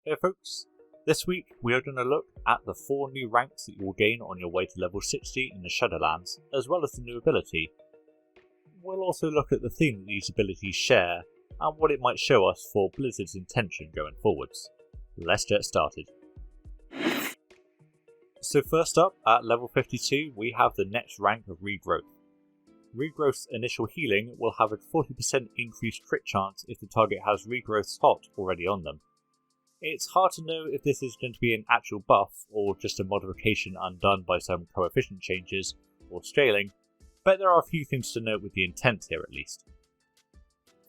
Hey folks, this week we are going to look at the 4 new ranks that you will gain on your way to level 60 in the Shadowlands, as well as the new ability. We'll also look at the theme that these abilities share, and what it might show us for Blizzard's intention going forwards. Let's get started. So first up, at level 52 we have the next rank of Regrowth. Regrowth's initial healing will have a 40% increased crit chance if the target has Regrowth's Hot already on them. It's hard to know if this is going to be an actual buff or just a modification undone by some coefficient changes or scaling, but there are a few things to note with the intent here at least.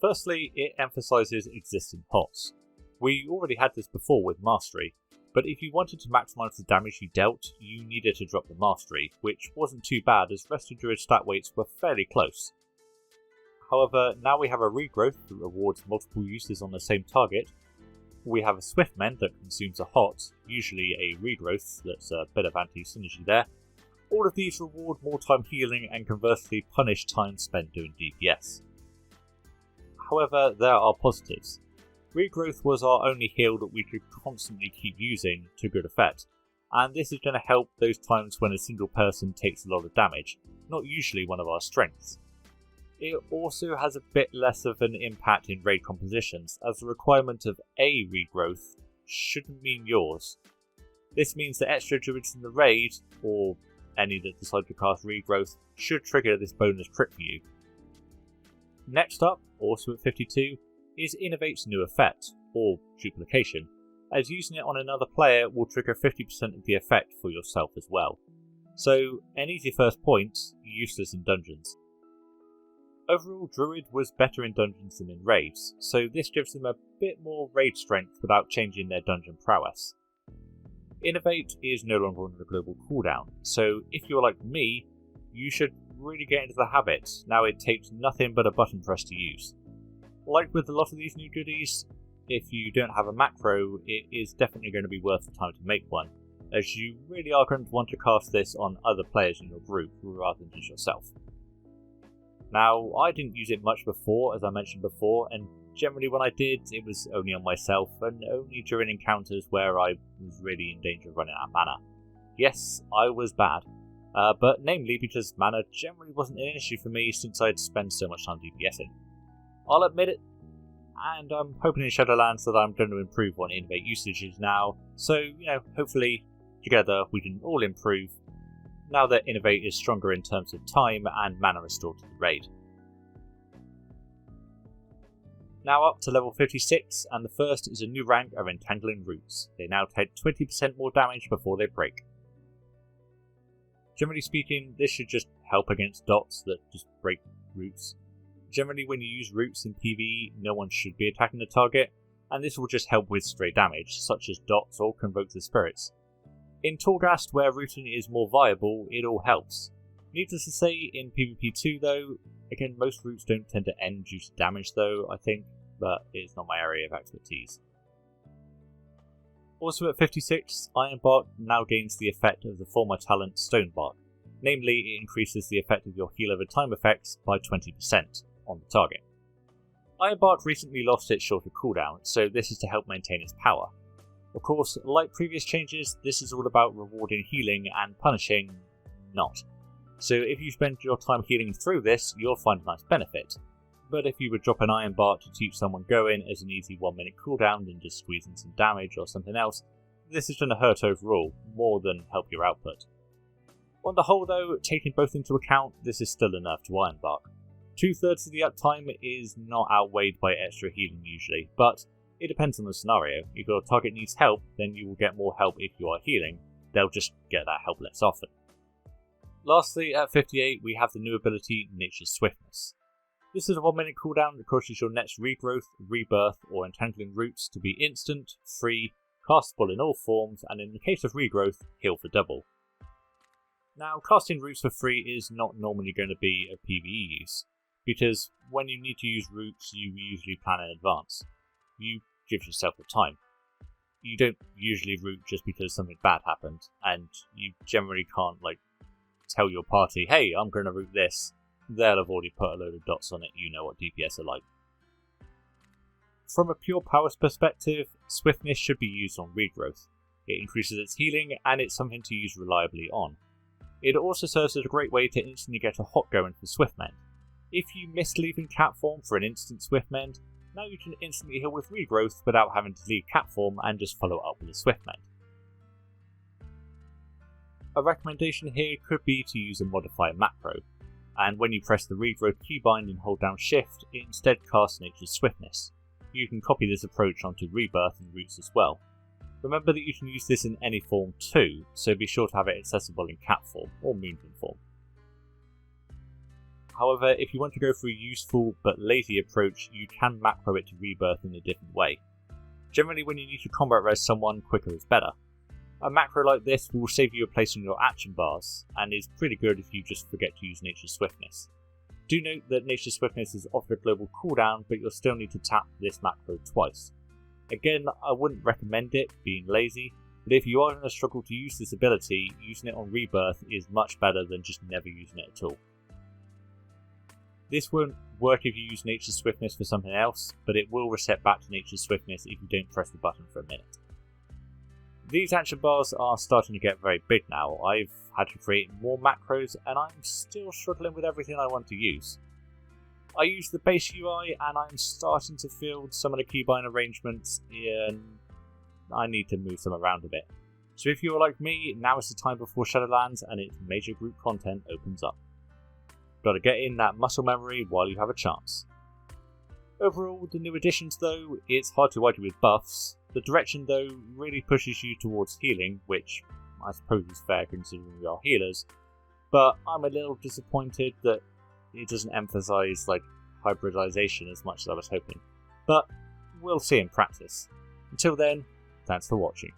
Firstly, it emphasises existing hots. We already had this before with Mastery, but if you wanted to maximise the damage you dealt, you needed to drop the Mastery, which wasn't too bad as Resto Druid stat weights were fairly close. However, now we have a Regrowth that rewards multiple uses on the same target. We have a Swiftness that consumes a hot, usually a Regrowth, that's a bit of anti-synergy there. All of these reward more time healing and conversely punish time spent doing DPS. However, there are positives. Regrowth was our only heal that we could constantly keep using to good effect, and this is going to help those times when a single person takes a lot of damage, not usually one of our strengths. It also has a bit less of an impact in raid compositions, as the requirement of a Regrowth shouldn't mean yours. This means that extra druids in the raid, or any that decide to cast Regrowth, should trigger this bonus crit for you. Next up, also at 52, is Innervate's new effect, or duplication, as using it on another player will trigger 50% of the effect for yourself as well. So, an easy first point, useless in dungeons. Overall, Druid was better in dungeons than in raids, so this gives them a bit more raid strength without changing their dungeon prowess. Innervate is no longer on the global cooldown, so if you're like me, you should really get into the habit, now it takes nothing but a button press to use. Like with a lot of these new goodies, if you don't have a macro, it is definitely going to be worth the time to make one, as you really are going to want to cast this on other players in your group rather than just yourself. Now, I didn't use it much before, as I mentioned before, and generally when I did, it was only on myself, and only during encounters where I was really in danger of running out of mana. Yes, I was bad, but namely because mana generally wasn't an issue for me since I'd spent so much time DPSing. I'll admit it, and I'm hoping in Shadowlands that I'm going to improve on Innervate usages now, so, hopefully, together we can all improve, now that Innervate is stronger in terms of time and mana restored to the raid. Now up to level 56, and the first is a new rank of Entangling Roots. They now take 20% more damage before they break. Generally speaking, this should just help against dots that just break roots. Generally when you use roots in PvE, no one should be attacking the target, and this will just help with stray damage, such as dots or convoke the spirits. In Torghast, where rooting is more viable, it all helps. Needless to say, in PvP 2 though, again most roots don't tend to end due to damage though, I think, but it's not my area of expertise. Also at 56, Ironbark now gains the effect of the former talent Stonebark. Namely, it increases the effect of your heal over time effects by 20% on the target. Ironbark recently lost its shorter cooldown, so this is to help maintain its power. Of course, like previous changes, this is all about rewarding healing and punishing not. So if you spend your time healing through this, you'll find a nice benefit. But if you would drop an Ironbark to keep someone going as an easy 1 minute cooldown than just squeezing some damage or something else, this is going to hurt overall, more than help your output. On the whole though, taking both into account, this is still a nerf to Ironbark. 2/3 of the uptime is not outweighed by extra healing usually, but it depends on the scenario. If your target needs help, then you will get more help if you are healing, they'll just get that help less often. Lastly, at 58 we have the new ability Nature's Swiftness. This is a 1 minute cooldown that causes your next Regrowth, Rebirth or Entangling Roots to be instant, free, castable in all forms, and in the case of Regrowth, heal for double. Now, casting roots for free is not normally going to be a PvE use, because when you need to use roots you usually plan in advance. You give yourself the time. You don't usually root just because something bad happened, and you generally can't tell your party, hey, I'm going to root this. They'll have already put a load of dots on it, you know what DPS are like. From a pure powers perspective, Swiftness should be used on Regrowth. It increases its healing, and it's something to use reliably on. It also serves as a great way to instantly get a hot going for Swiftmend. If you missed leaving cat form for an instant Swiftmend, now you can instantly heal with Regrowth without having to leave cat form and just follow up with a Swiftmend. A recommendation here could be to use a modifier macro, and when you press the Regrowth keybind and hold down Shift, it instead casts Nature's Swiftness. You can copy this approach onto Rebirth and Roots as well. Remember that you can use this in any form too, so be sure to have it accessible in cat form or moonbeam form. However, if you want to go for a useful but lazy approach, you can macro it to Rebirth in a different way. Generally, when you need to combat res someone, quicker is better. A macro like this will save you a place on your action bars, and is pretty good if you just forget to use Nature's Swiftness. Do note that Nature's Swiftness is offered a global cooldown, but you'll still need to tap this macro twice. Again, I wouldn't recommend it, being lazy, but if you are in a struggle to use this ability, using it on Rebirth is much better than just never using it at all. This won't work if you use Nature's Swiftness for something else, but it will reset back to Nature's Swiftness if you don't press the button for a minute. These action bars are starting to get very big now. I've had to create more macros and I'm still struggling with everything I want to use. I use the base UI and I'm starting to feel some of the keybind arrangements and I need to move them around a bit. So if you're like me, now is the time before Shadowlands and its major group content opens up. Gotta get in that muscle memory while you have a chance. Overall, the new additions though, it's hard to argue with buffs. The direction though really pushes you towards healing, which I suppose is fair considering we are healers, but I'm a little disappointed that it doesn't emphasise hybridization as much as I was hoping. But we'll see in practice. Until then, thanks for watching.